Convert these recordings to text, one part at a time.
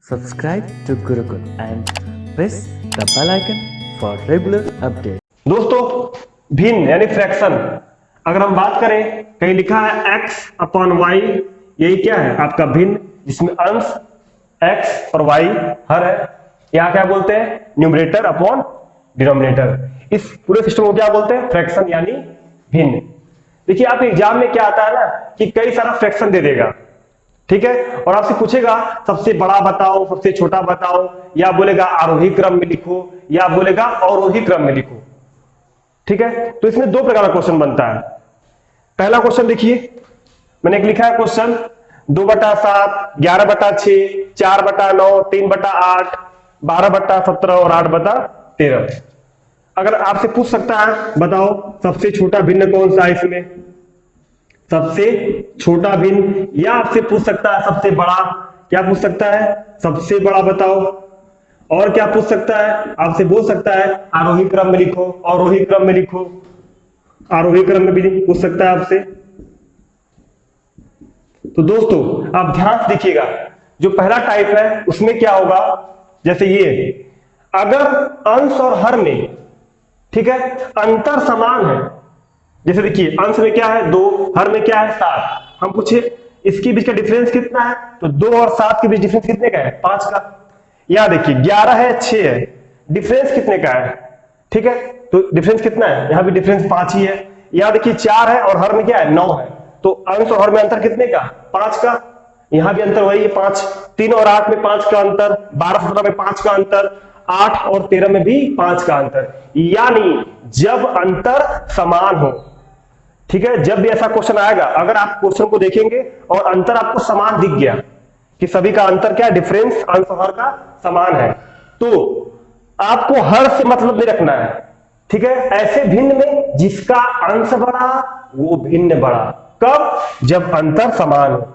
Subscribe to Gurukul and press the bell icon for regular updates. दोस्तों भिन्न यानी fraction अगर हम बात करें कहीं लिखा है x अपॉन वाई, यही क्या है आपका भिन्न जिसमें अंश x और y हर है। यहाँ क्या बोलते हैं न्यूमरेटर अपॉन डिनोमिनेटर। इस पूरे सिस्टम को क्या बोलते हैं फ्रैक्शन यानी भिन्न। देखिए आप एग्जाम में क्या आता है ना कि कई सारा फ्रैक्शन दे देगा, ठीक है, और आपसे पूछेगा सबसे बड़ा बताओ सबसे छोटा बताओ, या बोलेगा आरोही क्रम में लिखो या बोलेगा अवरोही क्रम में लिखो, ठीक है। तो इसमें दो प्रकार का क्वेश्चन बनता है। पहला क्वेश्चन देखिए मैंने एक लिखा है क्वेश्चन 2/7, 11/6, 4/9, 3/8, 12/17 और 8/13। अगर आपसे पूछ सकता है बताओ सबसे छोटा भिन्न कौन सा है इसमें, सबसे छोटा भिन्न, या आपसे पूछ सकता है सबसे बड़ा, क्या पूछ सकता है सबसे बड़ा बताओ, और क्या पूछ सकता है आपसे बोल सकता है आरोही क्रम में लिखो अवरोही क्रम में लिखो, आरोही क्रम में भी पूछ सकता है आपसे। तो दोस्तों आप ध्यान से देखिएगा जो पहला टाइप है उसमें क्या होगा, जैसे ये अगर अंश और हर में, ठीक है, अंतर समान है, जैसे देखिए अंश में क्या है 2, हर में क्या है 7, हम पूछे इसके बीच का डिफरेंस कितना है, तो 2 और 7 के बीच डिफरेंस कितने का है 5 का। यहां देखिए 11 है 6 है, डिफरेंस कितने का है, ठीक है, तो डिफरेंस कितना है, यहां भी डिफरेंस 5 ही है। यहां देखिए 4 है और हर में क्या है 9 है, तो अंश और हर में अंतर कितने का 5 का। यहां भी अंतर वही है 5, 3 और 8 में 5 का अंतर, 12-17 में 5 का अंतर, 8 और 13 में भी 5 का अंतर। यानी जब अंतर समान हो, ठीक है, जब भी ऐसा क्वेश्चन आएगा अगर आप क्वेश्चन को देखेंगे और अंतर आपको समान दिख गया कि सभी का अंतर क्या है डिफरेंस अंश और हर का समान है, तो आपको हर से मतलब नहीं रखना है, ठीक है। ऐसे भिन्न में जिसका अंश बड़ा वो भिन्न बड़ा, कब, जब अंतर समान हो।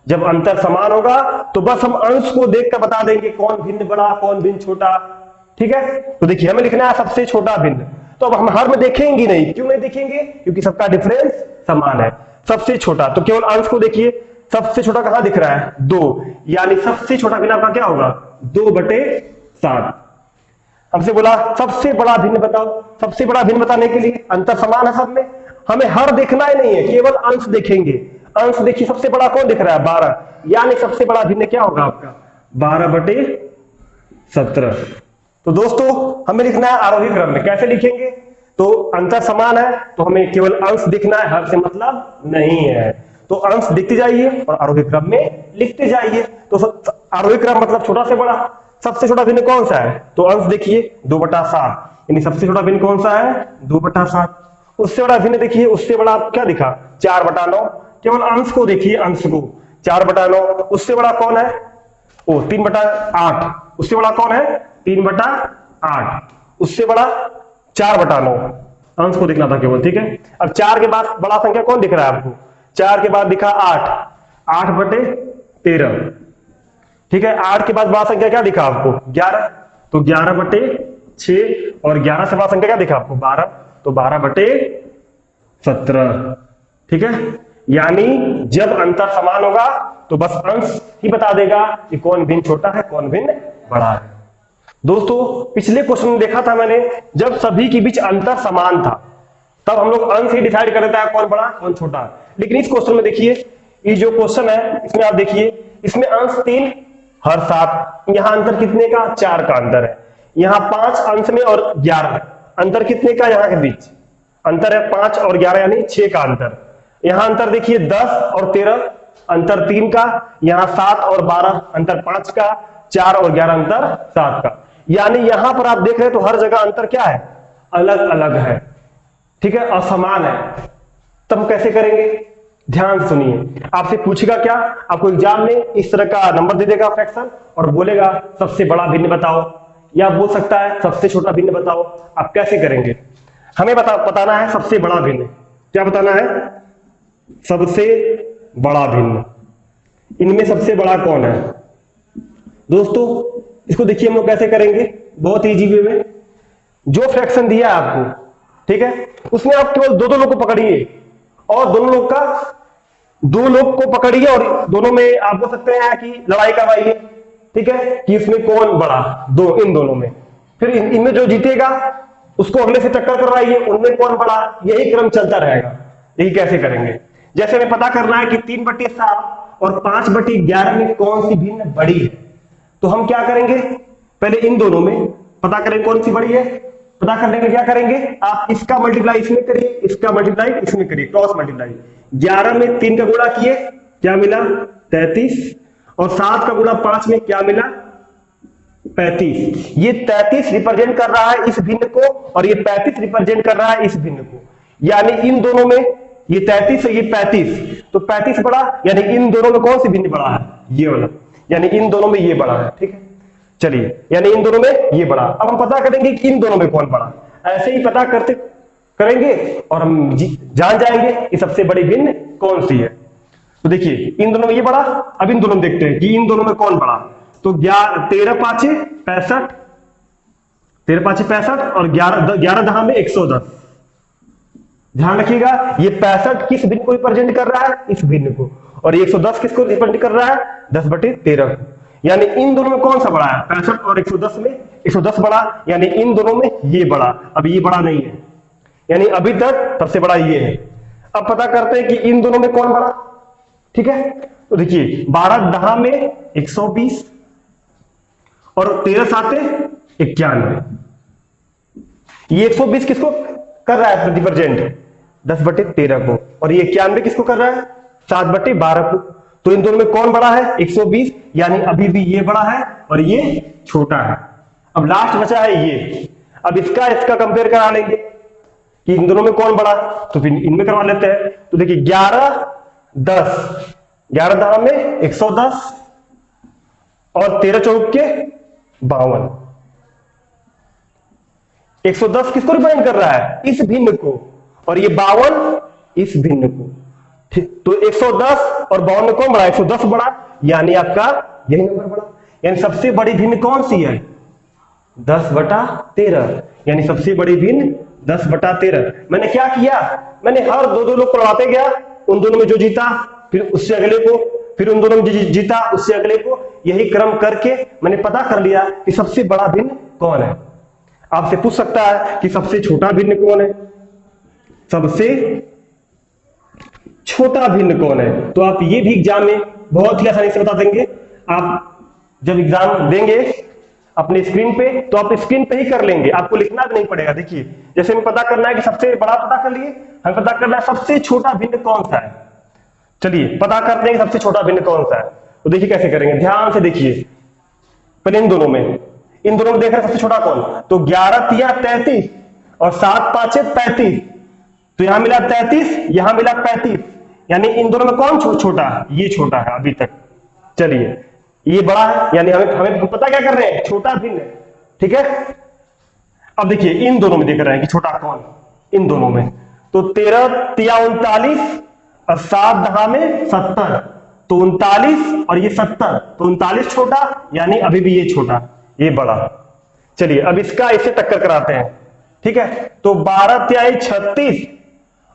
जब अंतर समान होगा तो बस हम अंश को देखकर बता देंगे कौन भिन्न बड़ा कौन भिन्न छोटा, ठीक है। तो देखिए हमें लिखना है सबसे छोटा भिन्न, तो अब हम हर में देखेंगे नहीं, क्यों नहीं देखेंगे, क्योंकि सबका डिफरेंस समान है। सबसे छोटा तो केवल अंश को देखिए, सबसे छोटा कहां दिख रहा है 2, यानी सबसे छोटा भिन्न आपका क्या होगा 2/7। हमसे बोला सबसे बड़ा भिन्न बताओ, सबसे बड़ा भिन्न बताने के लिए अंतर समान है सब में, हमें हर देखना ही नहीं है केवल अंश देखेंगे। अंश देखिए सबसे बड़ा कौन दिख रहा है 12, यानी सबसे बड़ा भिन्न क्या होगा आपका 12/17। तो दोस्तों हमें लिखना है आरोही क्रम में, कैसे लिखेंगे, तो अंतर समान है तो हमें केवल अंश दिखना है, हर से मतलब नहीं है, तो अंश दिखते जाइए और आरोही क्रम में लिखते जाइए। तो आरोही क्रम मतलब छोटा से बड़ा, सबसे छोटा भिन्न कौन सा है, तो अंश देखिए 2/7, यानी सबसे छोटा भिन्न कौन सा है 2/7। उससे बड़ा भिन्न देखिए, उससे बड़ा क्या दिखा 4/9, केवल अंश को देखिए, अंश को 4/9। उससे बड़ा कौन है 3/8, उससे बड़ा कौन है 3/8, उससे बड़ा 4/9, अंश को दिखना था केवल, ठीक है। अब 4 के बाद बड़ा संख्या कौन दिख रहा है आपको, 4 के बाद दिखा 8, 8/13, ठीक है। 8 के बाद बड़ा संख्या क्या दिखा आपको 11, तो 11/6, और 11 से बड़ा संख्या क्या दिखा आपको 12, तो 12/17, ठीक है। यानी जब अंतर समान होगा तो बस अंश ही बता देगा कि कौन भिन्न छोटा है कौन भिन्न बड़ा है। दोस्तों पिछले क्वेश्चन में देखा था मैंने जब सभी के बीच अंतर समान था तब हम लोग अंश ही डिसाइड कर देता है कौन बड़ा कौन छोटा, लेकिन इस क्वेश्चन में देखिए ये जो क्वेश्चन है इसमें आप देखिए इसमें अंश 3 हर 7, यहां अंतर कितने का 4 का अंतर है, यहां 5 अंश में और 11 अंतर कितने का, यहां के बीच अंतर है 5 और 11 यानी 6 का अंतर। यहां अंतर देखिए 10 और 13 अंतर 3 का, यहां 7 और 12 अंतर 5 का, 4 और 11 अंतर 7 का। यानी यहां पर आप देख रहे हैं तो हर जगह अंतर क्या है अलग अलग है, ठीक है, असमान है। तब कैसे करेंगे, ध्यान सुनिए, आपसे पूछेगा क्या, आपको एग्जाम में इस तरह का नंबर दे देगा फ्रैक्शन और बोलेगा सबसे बड़ा भिन्न बताओ, या बोल सकता है सबसे छोटा भिन्न बताओ। आप कैसे करेंगे, हमें बताना है सबसे बड़ा भिन्न, क्या बताना है सबसे बड़ा भिन्न, इनमें सबसे बड़ा कौन है। दोस्तों इसको देखिए हम लोग कैसे करेंगे, बहुत इजी वे में, जो फ्रैक्शन दिया है आपको, ठीक है, उसमें आप केवल दो लोग को पकड़िए और दो लोग को पकड़िए और दोनों में आप बोल सकते हैं कि लड़ाई करवाइए, ठीक है, कि इसमें कौन बड़ा, इन दोनों में। फिर इनमें जो जीतेगा उसको अगले से टक्कर करवाइए, उनमें कौन बड़ा, यही क्रम चलता रहेगा। यही कैसे करेंगे, जैसे हमें पता करना है कि 3/7 और 5/11 में कौन सी भिन्न बड़ी है, तो हम क्या करेंगे, पहले इन दोनों में पता करें कौन सी बड़ी है। पता करने के क्या करेंगे, आप इसका मल्टीप्लाई इसमें करिए, इसका मल्टीप्लाई इसमें करिए, क्रॉस मल्टीप्लाई। 11 में 3 का गुणा किए, क्या मिला 33, और 7 का गुणा 5 में क्या मिला 35। ये 33 रिप्रेजेंट कर रहा है इस भिन्न को, और ये 35 रिप्रेजेंट कर रहा है इस भिन्न को। यानी इन दोनों में ये 33 है, ये 35, तो 35 बड़ा, यानी इन दोनों में कौन सी भिन्न बड़ा है, ये वाला, यानी इन दोनों में ये बड़ा है। ठीक है, चलिए, यानी इन दोनों में ये बड़ा। अब हम पता करेंगे कि इन दोनों में कौन बड़ा, ऐसे ही पता करते करेंगे और हम जान जाएंगे कि सबसे बड़ी भिन्न कौन सी है। तो देखिए, इन दोनों में ये बड़ा। अब इन दोनों में देखते हैं कि इन दोनों में कौन बड़ा। तो 13 5 65, 13 5 65 और 11 10 में 110। ध्यान रखिएगा, ये 65 किस भिन्न को रिप्रेजेंट कर रहा है, इस भिन्न को, और 110 किसको रिप्रेजेंट कर रहा है, 10/13 को। यानी इन दोनों में कौन सा बड़ा है, 65 और 110 में 110 बड़ा, यानी इन दोनों में ये बड़ा। अब ये बड़ा नहीं है, यानी अभी तक सबसे बड़ा ये है। अब पता करते हैं कि इन दोनों में कौन बड़ा। ठीक है, तो देखिए 12 10 में 120 और 13 7 91। ये 120 किसको कर रहा है रिप्रेजेंट, 10/13 को, और ये 91 किसको कर रहा है, 7/12 को। तो इन दोनों में कौन बड़ा है, 120, यानी अभी भी ये बड़ा है और ये छोटा है। अब लास्ट बचा है ये। अब इसका कंपेयर करा लेंगे कि इन दोनों में कौन बड़ा, तो फिर इनमें करवा लेते हैं। तो देखिए 11 10, 11 10 में 110 और 13 चौक के 52। 110 किसको रिप्रेजेंट कर रहा है, इस भिन्न को, और ये 52 इस भिन्न को। तो 110 और 52 में कौन बड़ा, 110 बड़ा, यानी आपका यही नंबर बड़ा। यानी सबसे बड़ी भिन्न कौन सी है, 10/13, यानी सबसे बड़ी भिन्न 10/13। मैंने क्या किया, मैंने हर दो लोग को लड़ाते गया, उन दोनों में जो जीता फिर उससे अगले को, फिर उन दोनों में जो जीता उससे अगले को, यही क्रम करके मैंने पता कर लिया कि सबसे बड़ा भिन्न कौन है। आपसे पूछ सकता है कि सबसे छोटा भिन्न कौन है, सबसे छोटा भिन्न कौन है, तो आप ये भी एग्जाम में बहुत ही आसानी से बता देंगे। आप जब एग्जाम देंगे अपने स्क्रीन पे, तो आप स्क्रीन पे ही कर लेंगे, आपको लिखना भी नहीं पड़ेगा। देखिए, जैसे हमें पता करना है कि सबसे बड़ा पता कर लिए, हमें पता करना है सबसे छोटा भिन्न कौन सा है। चलिए पता करते हैं कि सबसे छोटा भिन्न कौन सा है। तो देखिए कैसे करेंगे, ध्यान से देखिए। पहले इन दोनों में देख रहे हैं सबसे छोटा कौन, तो 11 3 33 और 7 5 35, तो यहां मिला 33, यहां मिला 35, यानी इन दोनों में कौन छोटा है, ये छोटा है अभी तक। चलिए ये बड़ा है, यानी हमें पता क्या कर रहे हैं, छोटा भिन्न। ठीक है, अब देखिए इन दोनों में देख रहे हैं कि छोटा कौन, इन दोनों में, तो 13 3 39 और 7 10 में 70, तो 39 और ये 70, तो 39 छोटा, यानी अभी भी ये छोटा, ये बड़ा। चलिए अब इसका इसे टक्कर कराते हैं। ठीक है, तो 12 3 36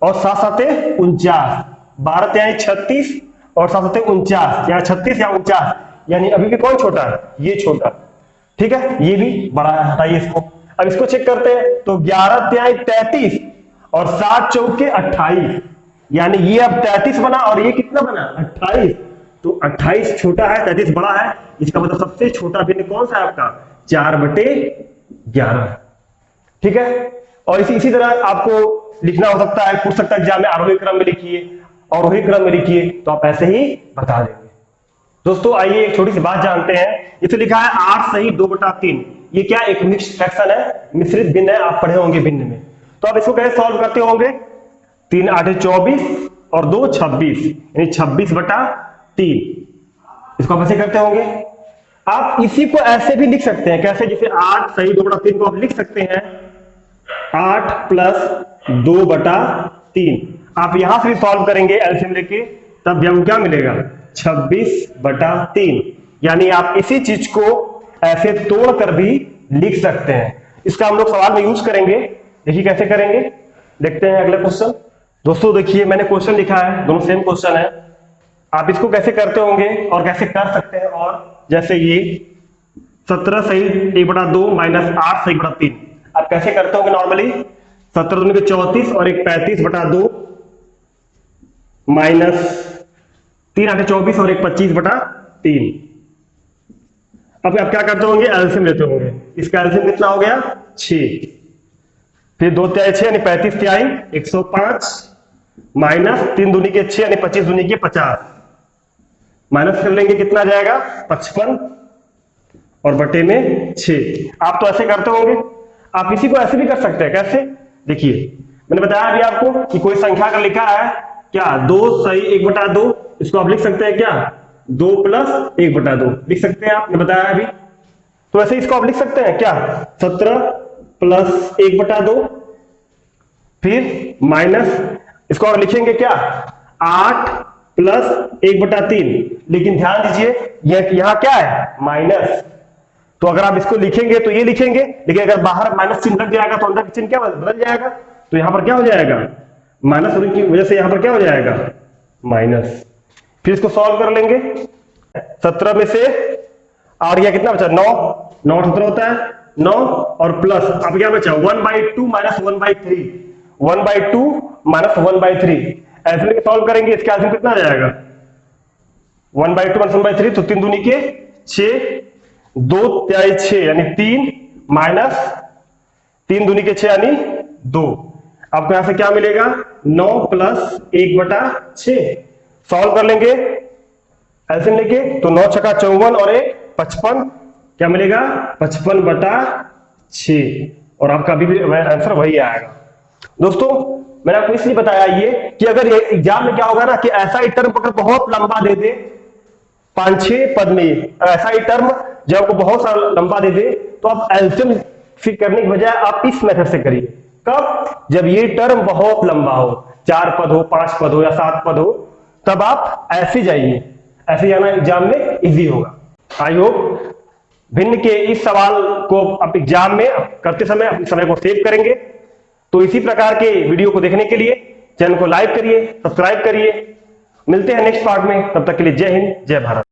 और 7 7 49, 12 3 36 और 7 7 49, या 36 या 49, यानी अभी भी कौन छोटा है, ये छोटा। ठीक है, ये भी बड़ा है, हटाइए इसको। अब इसको चेक करते हैं, तो 11 3 33 और 7 4 28, यानी ये अब 33 बना और ये कितना बना 28, तो 28 छोटा है, 33 बड़ा है। इसका मतलब सबसे छोटा भिन्न कौन सा है आपका, 4/11। ठीक है, और इसी तरह आपको लिखना हो सकता है, पूछ सकता है एग्जाम में, आरोही क्रम में लिखिए, अवरोही क्रम में लिखिए, तो आप ऐसे ही बता देंगे। दोस्तों आइए एक छोटी सी बात जानते हैं। इसे लिखा है 8 सही 2/3। ये क्या, एक मिक्स्ड फ्रैक्शन है, मिश्रित भिन्न है, आप पढ़े होंगे भिन्न में। तो आप इसको कैसे सॉल्व करते होंगे, 3 8 24 और 2 26, यानी 26/3। इसको आप ऐसे करते होंगे। आप इसी को ऐसे भी लिख सकते हैं, कैसे, जैसे 8 सही 2/3 को आप लिख सकते हैं 8 + 2/3। आप यहां से भी सॉल्व करेंगे एलसीएम लेके, तब हमको क्या मिलेगा, 26/3। यानी आप इसी चीज को ऐसे तोड़कर भी लिख सकते हैं। इसका हम लोग सवाल में यूज करेंगे। देखिए कैसे करेंगे, देखते हैं अगला क्वेश्चन। दोस्तों देखिए मैंने क्वेश्चन लिखा है, दोनों सेम क्वेश्चन है। आप इसको कैसे करते होंगे और कैसे कर सकते हैं और जैसे ये 17 सही 1/2 माइनस 8 सही 3। आप कैसे करते होंगे नॉर्मली? 17 दूनी के 34 और एक 35/2 माइनस 3 8 24 और एक 25/3। अब आप क्या करते होंगे? एलसीएम लेते होंगे। इसका एलसीएम कितना हो गया? 6। फिर 2 तिहाई 6 यानी 35 तिहाई 105 माइनस 3 दूनी के 6 यानी 25 दूनी के 50 माइनस कर लेंगे, कितना आ जाएगा? 55 और बटे में 6। आप तो ऐसे करते होंगे। आप इसी को ऐसे भी कर सकते हैं। कैसे? देखिए, मैंने बताया अभी आपको कि कोई संख्या का लिखा है क्या 2 सही 1/2, इसको आप लिख सकते हैं क्या 2 + 1/2 लिख सकते हैं। आपने बताया अभी, तो ऐसे इसको आप लिख सकते हैं क्या 17 + 1/2, फिर माइनस इसको आप लिखेंगे क्या 8 + 1/3। लेकिन ध्यान दीजिए यहां क्या है? माइनस। तो अगर आप इसको लिखेंगे तो ये लिखेंगे, लेकिन अगर बाहर माइनस चिन्ह लग जाएगा तो अंदर चिन्ह क्या बदल जाएगा? तो यहां पर क्या हो जाएगा? माइनस होने की वजह से यहां पर क्या हो जाएगा? माइनस। फिर इसको सॉल्व कर लेंगे। 17 में से और यह कितना बचा? 9 9 17 होता है 9 और प्लस अब क्या बचा 1/2 माइनस 1/3 1/2 माइनस 1/3। ऐसे लेके सॉल्व करेंगे। इसके आंसर कितना आ जाएगा? 1/2 माइनस 1/3, तो 3 दूनी के 6 2 तिहाई 6 यानी 3 माइनस 3 दूनी के 6 यानी 2। आपको यहां से क्या मिलेगा? 9 + 1/6। सॉल्व कर लेंगे ऐसे लेके, तो 9 छक्का 54 और 1 55 क्या मिलेगा? 55/6 और आपका अभी भी आंसर वही आएगा। दोस्तों मैंने आपको इसलिए बताया ये कि अगर ये एग्जाम में क्या होगा ना कि ऐसा ही टर्म अगर बहुत लंबा दे दे 5-6 पद में, ऐसा ही टर्म जब आपको बहुत सारा लंबा दे दे तो आप एलसीएम फिर करने की बजाय आप इस मेथड से करिए। कब? जब ये टर्म बहुत लंबा हो, 4 पद हो, 5 पद हो या 7 पद हो, तब आप ऐसे जाइए। ऐसे जाना एग्जाम में इजी होगा। आई होप भिन्न के इस सवाल को आप एग्जाम में करते समय अपने समय को सेव करेंगे। तो इसी प्रकार के वीडियो को देखने के लिए चैनल को लाइक करिए, सब्सक्राइब करिए। मिलते हैं नेक्स्ट पार्ट में, तब तक के लिए जय हिंद, जय भारत।